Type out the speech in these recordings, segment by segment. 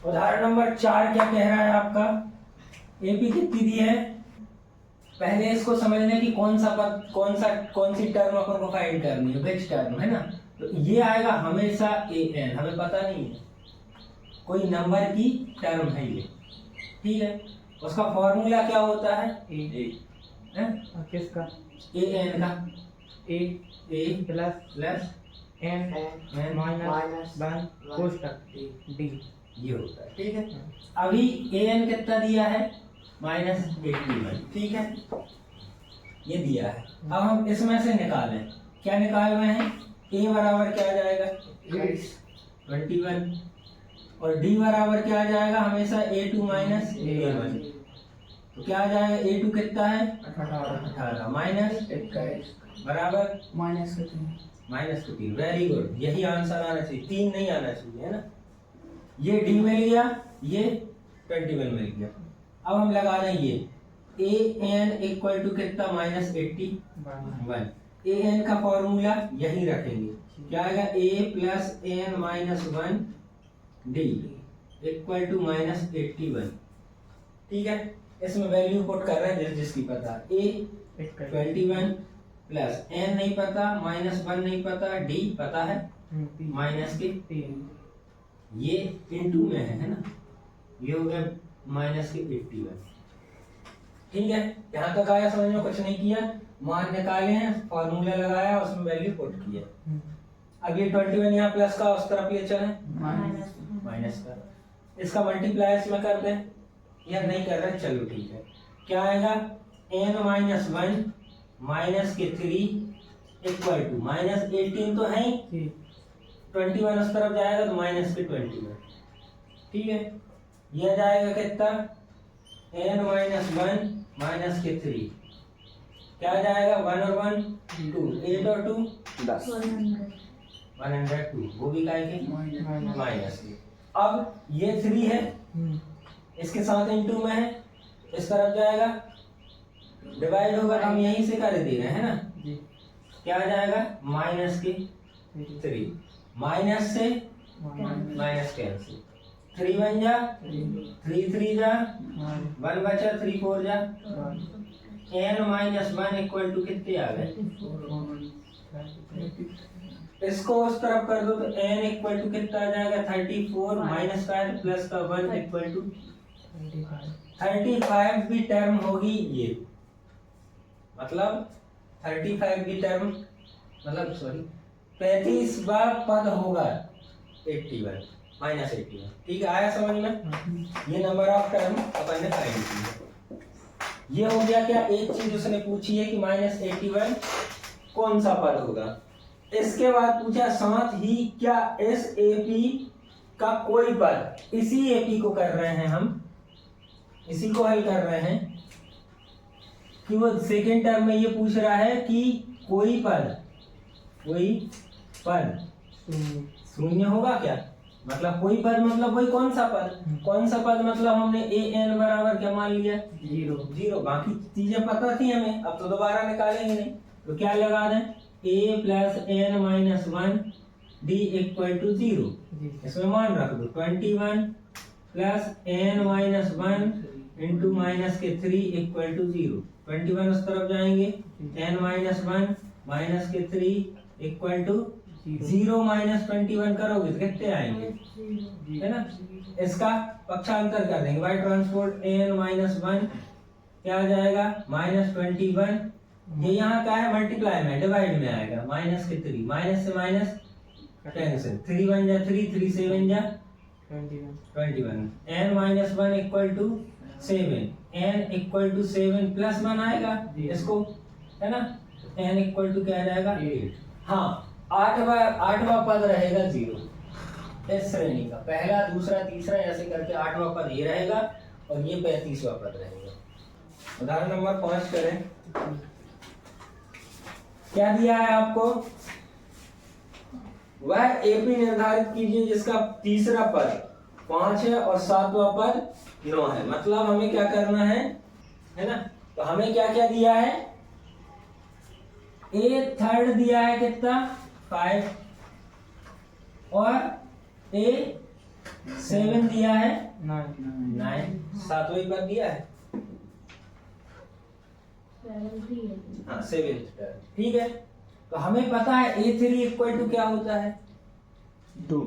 उदाहरण नंबर 4 क्या कह रहा है आपका, एपी कितनी दी है। पहले इसको समझने की कौन सी टर्म अपन को फाइंड करनी है, विच टर्म, है ना। तो ये आएगा हमेशा ए एन, हमें पता नहीं है, कोई नंबर की टर्म है ये, ठीक है। उसका फॉर्मूला क्या होता है, किसका, ए एन का, ए प्लस एन माइनस 1 कोष्टक डी, ये होता है, ठीक है। अभी ए एन कितना दिया है, -81, ठीक है, ये दिया है। अब हम इसमें से निकालें, क्या निकाल रहे हैं, ए बराबर क्या आ जाएगा 21 और डी बराबर क्या आ जाएगा, हमेशा A2 माइनस A1, तो क्या आ जाएगा, A2 कितना है 18 माइनस 21 बराबर -3। वेरी गुड, यही आंसर आना चाहिए, 3 नहीं आना चाहिए, है ना। ये डी मिल गया, ये 21 मिल गया। अब हम लगा दें ये ए एन इक्वल टू कितना, -81। ए एन का फॉर्मूला यही रखेंगे, क्या आएगा, a plus n minus 1 d equal to -81, ठीक है। इसमें वैल्यू पुट कर रहे हैं जिसकी पता, ए 21 प्लस एन नहीं पता, -1 नहीं पता, डी पता है -3, ये इनटू में है ना, ये हो गया -81, ठीक है। यहाँ तक आया समझ में, कुछ नहीं किया, मान निकाले हैं, फॉर्मूला लगाया, उसमें वैल्यू पुट किया। अब ये 21 यहाँ प्लस का उस तरफ ले चले माइनस का, इसका मल्टीप्लाई इसमें कर दें, या नहीं कर रहे, चलो ठीक है। क्या आएगा, n-1 माइनस के 3 इक्वल टू -18 तो है ही, 21 उस तरफ जाएगा तो -21, ठीक है। यह जाएगा कितना, n-1 माइनस के 3, क्या जाएगा, 1 और 1 2, 8 और 2 10, 102, वो भी काय के माइनस के। अब ये 3 है, इसके साथ इनटू में है, इस तरफ जाएगा, डिवाइड होगा, हम यहीं से कर दे रहे हैं ना, क्या आ जाएगा, -3, माइनस से माइनस कैंसिल, 3 1 जा 3 3 जा 1 बचा, 3 4 जा, n-1 इक्वल टू कितने आ गए, इसको उस तरफ कर दो तो n इक्वल टू कितना आ जाएगा, 34 माइनस का प्लस का 1 इक्वल टू 35 भी टर्म होगी ये, मतलब 35 की टर्म, मतलब सॉरी 35वां पद होगा 81 -81, ठीक है। आया समझ में, ये नंबर ऑफ टर्म अपन ने फाइंड की। ये हो गया क्या, एक चीज उसने पूछी है कि -81 कौन सा पद होगा। इसके बाद पूछा साथ ही क्या इस एपी का कोई पद, इसी एपी को कर रहे हैं हम, इसी को हल कर रहे हैं, कि वो सेकेंड टर्म में ये पूछ रहा है कि कोई पद शून्य होगा क्या, मतलब कोई पद, मतलब वही कौन सा पद, मतलब हमने ए एन बराबर क्या मान लिया, 0, बाकी चीजें पता थी हमें, अब तो दोबारा निकालेंगे नहीं, तो क्या लगा दें, a plus n minus 1 d equal to 0, इसमें मान रख दो, 21 plus n minus 1 into minus के 3 इक्वल टू 0, 21 उस तरफ जाएंगे, एन माइनस 1 माइनस के 3 इक्वल टू 0 माइनस 21 करोगे तो कितने आएंगे, है ना। इसका पक्षांतर कर देंगे, बाई ट्रांसपोर्ट एन माइनस 1 क्या आ जाएगा, -21, ये यहाँ का है मल्टीप्लाई में, डिवाइड में आएगा, माइनस के 3, माइनस से माइनस कैंसिल, 3 1 जा 3, 3 7 जा 21, n minus 1 equal to 7, n equal to 7 plus 1 आएगा इसको, है ना, n इक्वल टू क्या आ जाएगा 8। हाँ, आठवां पद रहेगा 0, इस श्रेणी का पहला दूसरा तीसरा ऐसे करके 8वां पद ये रहेगा और ये 35वां पद रहेगा। उदाहरण नंबर 5 करें, क्या दिया है आपको, वह एपी निर्धारित कीजिए जिसका तीसरा पद 5 है और 7वां पद 9 है। मतलब हमें क्या करना है ना, तो हमें क्या क्या दिया है, ए थर्ड दिया है कितना 5 और ए 7 दिया है, 9 सातवें पद दिया है, हाँ 7 ठीक है। तो हमें पता है A3 इक्वल टू क्या होता है, 2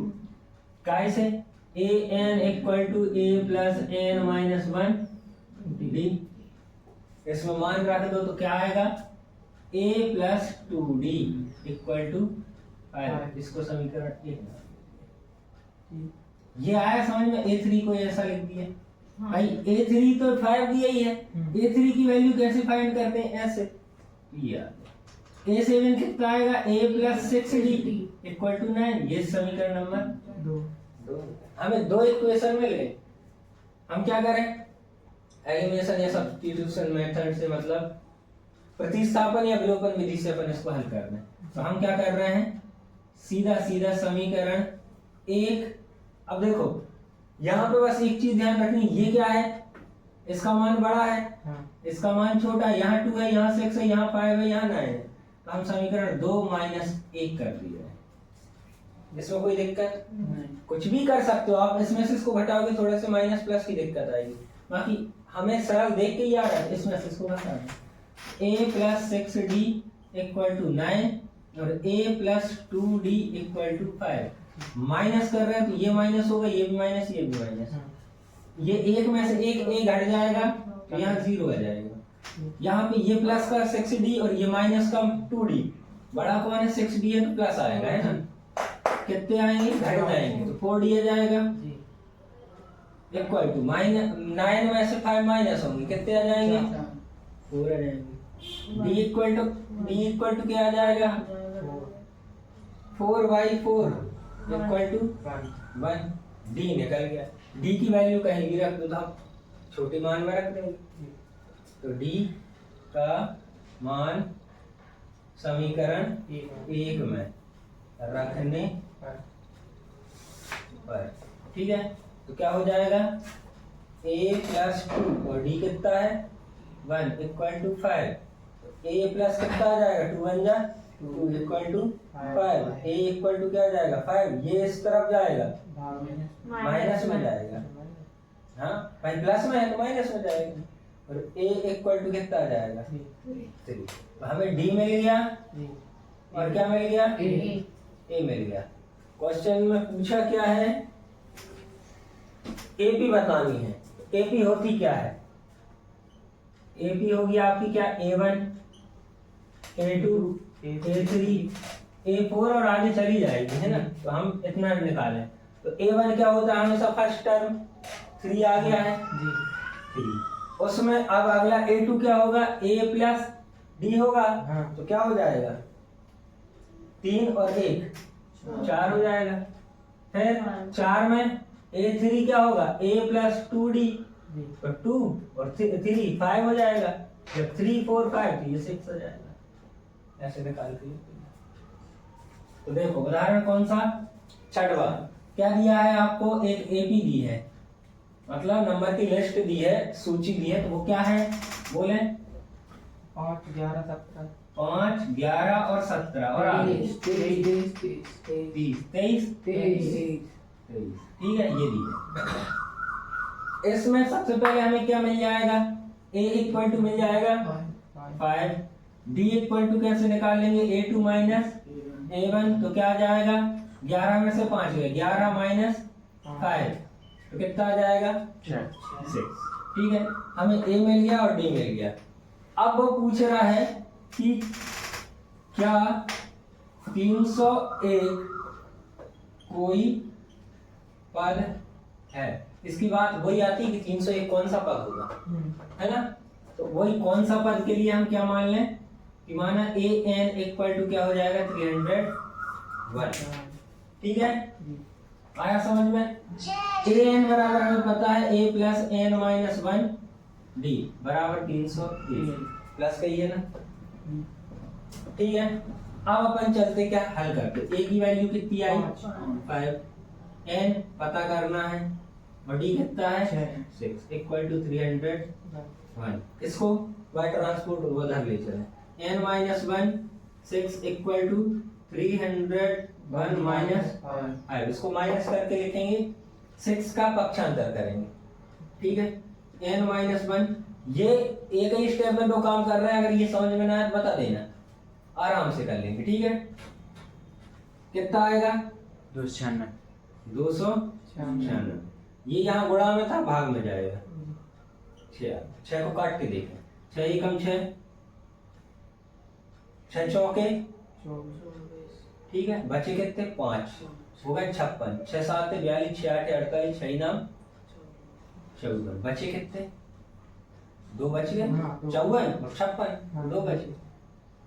कैसे, an equal to a plus n minus 1 d, इसमें मान रख दो तो क्या आएगा, a plus 2d equal to 5, इसको समीकरण 1 ये आया समझ में। A3 को ऐसा लिख दिया भाई, A3 तो 5 दिया ही है, A3 की वैल्यू कैसे फाइंड करते हैं, ऐसे A7 कितना आएगा, a plus 6d equal to 9, ये समीकरण नंबर 2। हमें 2 इक्वेशन मिल गए, हम क्या करें, एलिमिनेशन या सब्स्टिट्यूशन मेथड से, मतलब प्रतिस्थापन या विलोपन विधि से अपन इसको हल कर रहे हैं। तो हम क्या कर रहे हैं, सीधा सीधा समीकरण 1। अब देखो यहाँ पे बस एक चीज ध्यान रखनी, ये क्या है, इसका मान बड़ा है, इसका मान छोटा है, यहाँ 2 है, यहाँ 6 है, यहाँ 5 है, यहाँ 9 है, तो हम समीकरण 2 माइनस 1 कर दिए हैं। इसमें कोई दिक्कत नहीं, कुछ भी कर सकते हो आप, इसमें से इसको घटाओगे थोड़े से माइनस प्लस की दिक्कत आएगी, बाकी हमें सरल देख के याद है, इसमें से इसको घटाना, a plus 6d equal to 9 और a plus 2d equal to 5, minus कर रहे हैं तो ये माइनस होगा, ये भी माइनस, ये भी माइनस, ये एक में से एक a घट जाएगा तो यहाँ 0 आ जाएगा, यहाँ पे ये प्लस का 6d और ये माइनस का 2d, बड़ा कौन है 6d है तो प्लस आएगा, है ना, कितने आएंगे, घट जाएंगे, तो 4d आ जाएगा इक्वल टू माइनस 9 में से 5 माइनस होंगे, कितने आ जाएंगे, 4 आ जाएंगे। d इक्वल टू क्या आ जाएगा, 4/4 इक्वल टू 1, d निकल गया, d की वैल्यू कहीं भी रख दो तो आप छोटे मान में रख देंगे, तो d का मान समीकरण 1 में रखने पर, ठीक है, तो क्या हो जाएगा, a प्लस 2 और d कितना है 1 इक्वल टू 5, तो a प्लस कितना आ जाएगा, 2 1 जा 2 equal to 5, a equal to क्या आ जाएगा 5, ये इस तरफ जाएगा माइनस में जाएगा, हाँ भाई प्लस में है तो माइनस में जाएगा, और a इक्वल टू कितना आ जाएगा 3, तो हमें d मिल गया और क्या मिल गया, a मिल गया। क्वेश्चन में पूछा क्या है, AP बतानी है, AP होती क्या है, AP होगी आपकी क्या, A1 A2 A3 A4 और आगे चली जाएगी, है ना, तो हम इतना निकालें, तो A1 क्या होता है, हमेशा फर्स्ट टर्म 3 आ गया है जी, 3, उसमें अब अगला A2 क्या होगा, A प्लस D होगा, तो क्या हो जाएगा 3 और 1 4 हो जाएगा, फिर 4 में A3 क्या होगा, A प्लस 2D, तो 2 और 3 5 हो जाएगा, जब 3 4 5 तो ये 6 हो जाएगा, ऐसे निकाल के। तो देखो उदाहरण कौन सा, छठवां, क्या दिया है आपको, एक AP दी है, मतलब नंबर की लिस्ट दी है, सूची दी है, तो वो क्या है बोले, 5 11 17 5 11 और 17 और आगे 23 ठीक है, ये दी है। इसमें सबसे पहले हमें क्या मिल जाएगा, a इक्वल टू मिल जाएगा 5, d इक्वल टू कैसे निकाल लेंगे, a2 माइनस a1, तो क्या आ जाएगा 11 में से 5 गए, 11 माइनस 5 तो कितना आ जाएगा 6, ठीक है, हमें a मिल गया और d मिल गया। अब वो पूछ रहा है कि क्या 301 कोई पद है, इसकी बात वही आती है कि 301 कौन सा पद होगा, है ना, तो वही कौन सा पद के लिए हम क्या मान लें कि माना an इक्वल टू क्या हो जाएगा 301, ठीक है, आया समझ में। an बराबर हमें पता है a plus n minus 1 d बराबर 301 प्लस कहिए ना, ठीक है। अब अपन चलते क्या हल करते, a की वैल्यू कितनी आई 5, n पता करना है और d कितना है 6 इक्वल टू 301, इसको बाय ट्रांसपोर्ट उधर ले चले, n minus 1 6 equal to 301 minus 5, इसको माइनस करके लिखेंगे 6 का पक्षांतर करेंगे, ठीक है। n-1 ये एक ही स्टेप में दो काम कर रहे हैं, अगर ये समझ में ना आए तो बता देना, आराम से कर लेंगे, ठीक है। कितना आएगा 296, ये यहाँ गुणा में था, भाग में जाएगा। 6 को काट के देखें, 6 एकम 6, 6 चौके, ठीक है। बचे कितने 5, हो गए 56, 6 7 42, 6 8 48, 6 नाम 54, बचे कितने 2 बच गए, 54 और 56, 2 बचे।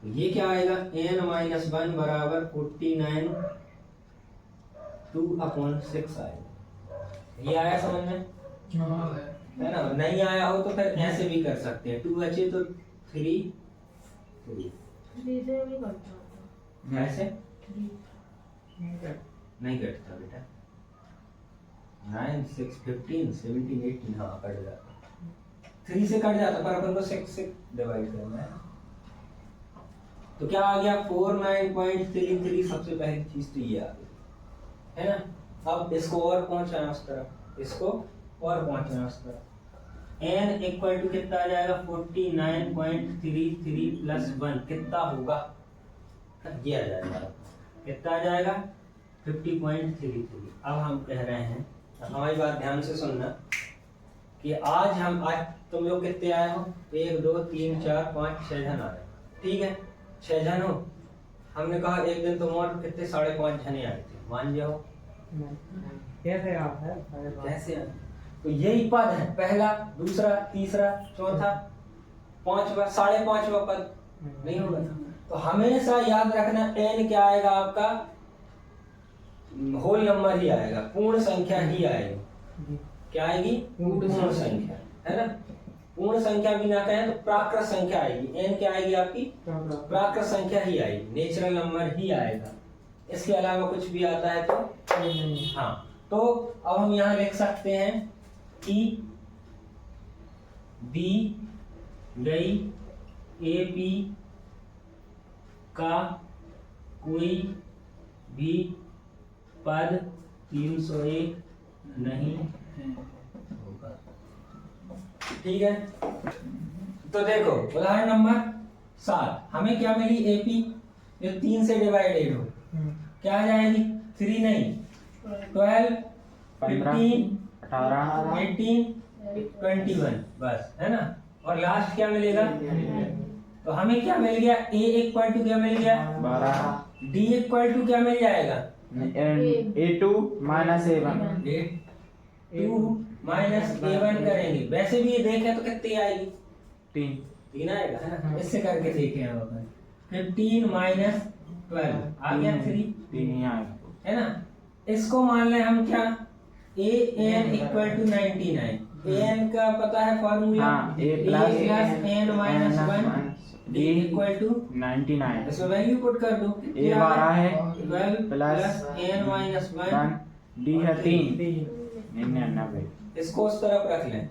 तो ये क्या आएगा n-1 बराबर 49 2/6 आएगा। ये आया समझ में, है ना। नहीं आया हो तो फिर ऐसे भी कर सकते हैं, 2 बचे तो 3 ऐसे नहीं कटता बेटा, 9 6 15 17 18, हाँ कट जाता, 3 से कट जाता, पर अपन को 6 से डिवाइड करना है। तो क्या आ गया 49.33, सबसे पहली चीज तो ये आ गई, है ना। अब इसको और पहुंचाना उस तरफ, इसको और पहुंचना उस तरफ। n इक्वल टू कितना आ जाएगा 49.33 प्लस 1 कितना होगा, ये आ जाएगा, कितना आ जाएगा 50.33। अब हम कह रहे हैं, हमारी बात ध्यान से सुनना, कि आज तुम लोग कितने आए हो, 1 2 3 4 5 6 जन आ रहे, ठीक है। 6 जन हो, हमने कहा एक दिन तुम और कितने 5.5 जने आए थे, मान जाओ कैसे आप है कैसे आए। तो यही पद है, पहला दूसरा तीसरा चौथा 5वां 5.5वां पद नहीं होगा। तो हमेशा याद रखना n क्या आएगा आपका, होल नंबर ही आएगा, पूर्ण संख्या ही आएगी। क्या आएगी पूर्ण संख्या, है ना। पूर्ण संख्या भी ना कहें तो प्राकृत संख्या आएगी, n क्या आएगी आपकी प्राकृत संख्या ही आएगी, नेचुरल नंबर ही आएगा। इसके अलावा कुछ भी आता है तो हाँ। तो अब हम यहाँ लिख सकते हैं कि दी गई AP का कोई भी पद 301 नहीं होगा, ठीक है। तो देखो उदाहरण नंबर 7, हमें क्या मिली AP जो 3 से डिवाइडेड हो, क्या आ जाएगी 3 नहीं 12 15 18 21 बस, है ना। और लास्ट क्या मिलेगा, तो हमें क्या मिल गया A इक्वल टू क्या मिल गया 12, D इक्वल टू क्या मिल जाएगा A2 minus A1 2 minus A1 करेंगे। वैसे भी ये देखें तो कितनी आएगी 3 आएगा, है ना। इससे करके देखें हम अपन 15 माइनस 12 आ गया 3 है ना। इसको मान लें हम क्या an इक्वल टू 99, an का पता है formula a plus n minus 1 d equal to 99। इसमें वैल्यू पुट कर दो, a 12 है 12 प्लस n माइनस 1 d है 3 99। इसको उस तरफ रख लें,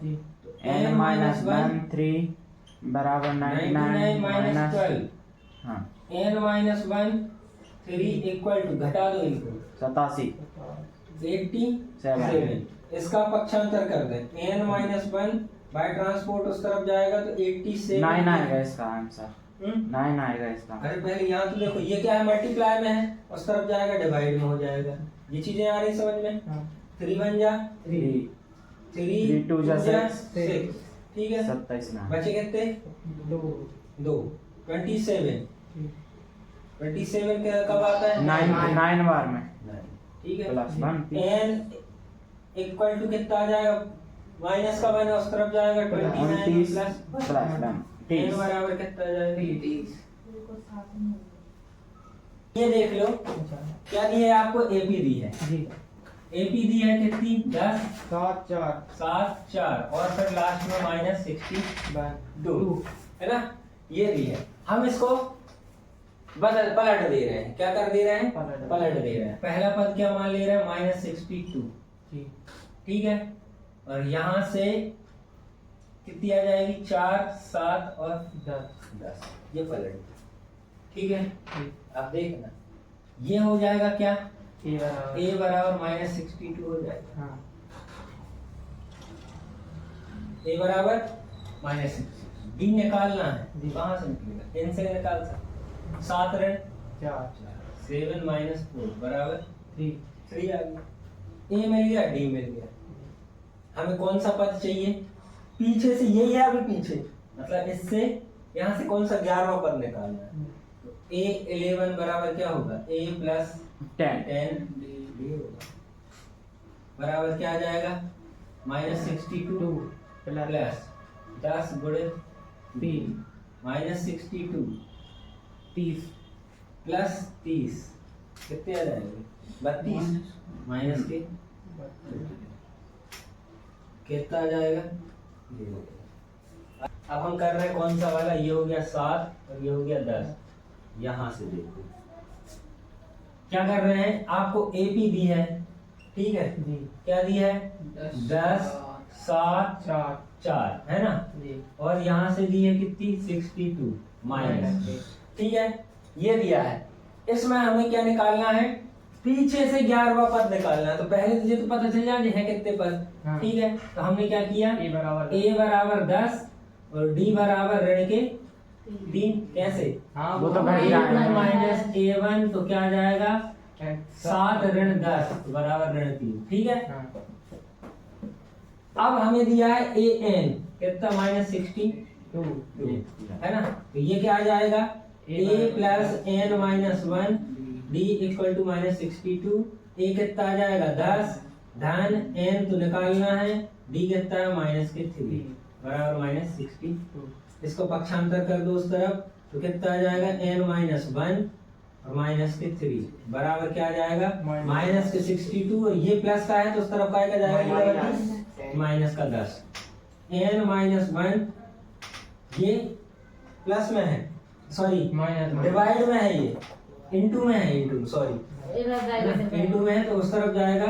n माइनस 1 3 बराबर 99 माइनस 12, हाँ n माइनस 1 3 इक्वल टू घटा दो इनको 87 87। इसका पक्षांतर कर दें, n माइनस 1 बाय ट्रांसपोर्ट उस तरफ जाएगा तो 87 9 आएगा इसका आंसर, 9 आएगा इसका। अरे पहले यहाँ तो देखो ये क्या है मल्टीप्लाई में है, उस तरफ जाएगा डिवाइड में हो जाएगा। ये चीजें आ रही समझ में, 3 1 जा 3 3 2 जा 6, ठीक है। 27 ना बचे कितने 2 27 के कब आता है 9 बार में, ठीक है। प्लस 1 n इक्वल टू कितना आ जाएगा, माइनस का माइनस उस तरफ जाएगा 29 प्लस n बराबर कितना आ जाएगा 30। ये देख लो क्या दी है आपको, AP दी है, AP दी है कितनी 10 7 4 और फिर लास्ट में माइनस 62 है ना। ये दी है, हम इसको पलट दे रहे हैं। क्या कर दे रहे हैं, पलट दे रहे हैं। पहला पद क्या मान ले रहे हैं माइनस 62, ठीक है। और यहाँ से कितनी आ जाएगी 4 7 और 10, ये पलट, ठीक है। अब देखना ये हो जाएगा क्या a बराबर माइनस 62 हो जाएगा, ए बराबर -6 डी निकालना है, कहाँ से निकलेगा, n से निकाल सकते, 7 ऋण 7 -4 बराबर 3 आ गया, ए मिल गया डी मिल गया। हमें कौन सा पद चाहिए, पीछे से यही है, अभी पीछे मतलब इससे यहाँ से कौन सा 11वां पद निकालना है, तो ए 11 बराबर क्या होगा, a + 10 डी होगा बराबर क्या आ जाएगा, -62 प्लस 10 गुणे 3 -62 30 प्लस 30 कितने आ जाएंगे, 32 माइनस के कितना आ जाएगा, ये हो गया। अब हम कर रहे हैं कौन सा वाला, ये हो गया 7 और ये हो गया 10। यहाँ से देखो क्या कर रहे हैं, आपको AP दी है, ठीक है जी, क्या दी है, 10 7 4 है ना, और यहाँ से दी है कितनी, 62 माइनस, ठीक है ये दिया है। इसमें हमें क्या निकालना है, पीछे से 11वां पद निकालना है, तो पहले तुझे तो पता चल जाए है कितने पद, ठीक है। तो हमने क्या किया, a बराबर 10 और d बराबर ऋण के 3, कैसे, वो तो घट जाएगा। माइनस a1 तो क्या आ जाएगा, 7 ऋण 10 बराबर ऋण 3, ठीक है। अब हमें दिया है an कितना, -62 है ना, तो ये क्या आ जाएगा, a + n-1 d = -62, a कितना आ जाएगा 10 धन n तो निकालना है, d कितना है -3 बराबर -62। इसको पक्षांतर कर दो उस तरफ, तो कितना आ जाएगा, n-1 और -3 बराबर क्या आ जाएगा, -62, और ये प्लस का है तो उस तरफ का जाएगा माइनस का 10, n-1 ये प्लस में है, सॉरी डिवाइड में है, ये इनटू में है, इनटू सॉरी इनटू में है तो उस तरफ जाएगा,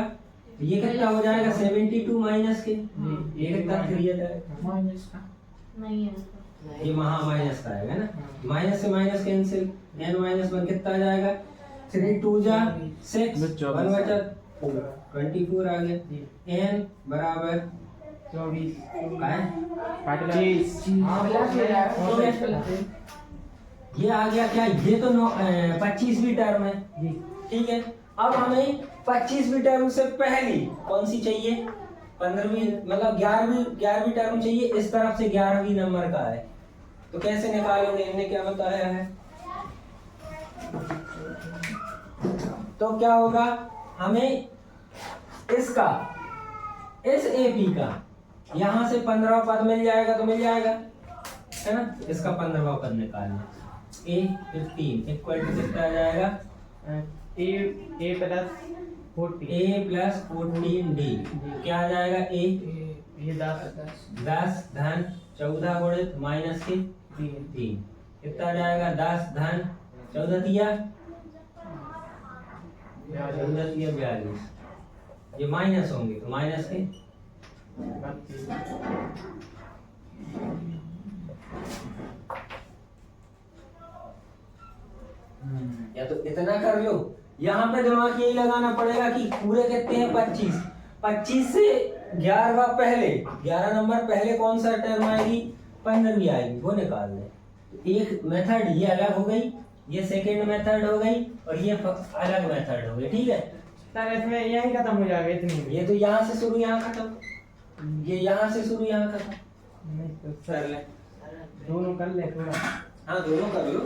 ये कितना हो जाएगा 72 माइनस के, ये कितना 3 आ जाएगा, ये वहाँ माइनस का आएगा ना, माइनस से माइनस कैंसिल, n-1 कितना आ जाएगा, 3 2 जा 6 1 बचा 24 आ गया, n बराबर 25 ये आ गया क्या, ये तो 25वीं टर्म है, ठीक है। अब हमें 25वीं टर्म से पहली कौन सी चाहिए, 15वीं मतलब 11वीं टर्म चाहिए, इस तरफ से 11वीं नंबर का है, तो कैसे निकालोगे, इन्होंने क्या बताया है, तो क्या होगा, हमें इसका इस AP का यहाँ से 15वां पद मिल जाएगा, तो मिल जाएगा है ना, इसका 15वां पद निकालना, a फिर 3 इक्वल टू कितना आ जाएगा, a + 14 d क्या आ जाएगा, a ये 10 धन 14 गुणित माइनस के 3 कितना आ जाएगा, 10 धन 14 दिया 42, ये माइनस होंगे तो माइनस के या तो इतना कर लो, यहाँ पे दिमाग यही लगाना पड़ेगा कि पूरे कितने हैं 25 से 11वां पहले 11 नंबर पहले कौन सा टर्म आएगी, 15वीं आएगी, वो निकाल ले। एक मेथड ये अलग हो गई, ये सेकेंड मेथड हो गई और ये अलग मेथड हो गई, ठीक है सर। इसमें यही खत्म हो जाएगा इतनी, ये तो यहाँ से शुरू यहाँ खत्म, ये यहाँ से शुरू यहाँ खत्म, नहीं तो सर दोनों कर ले थोड़ा, हाँ दोनों कर लो।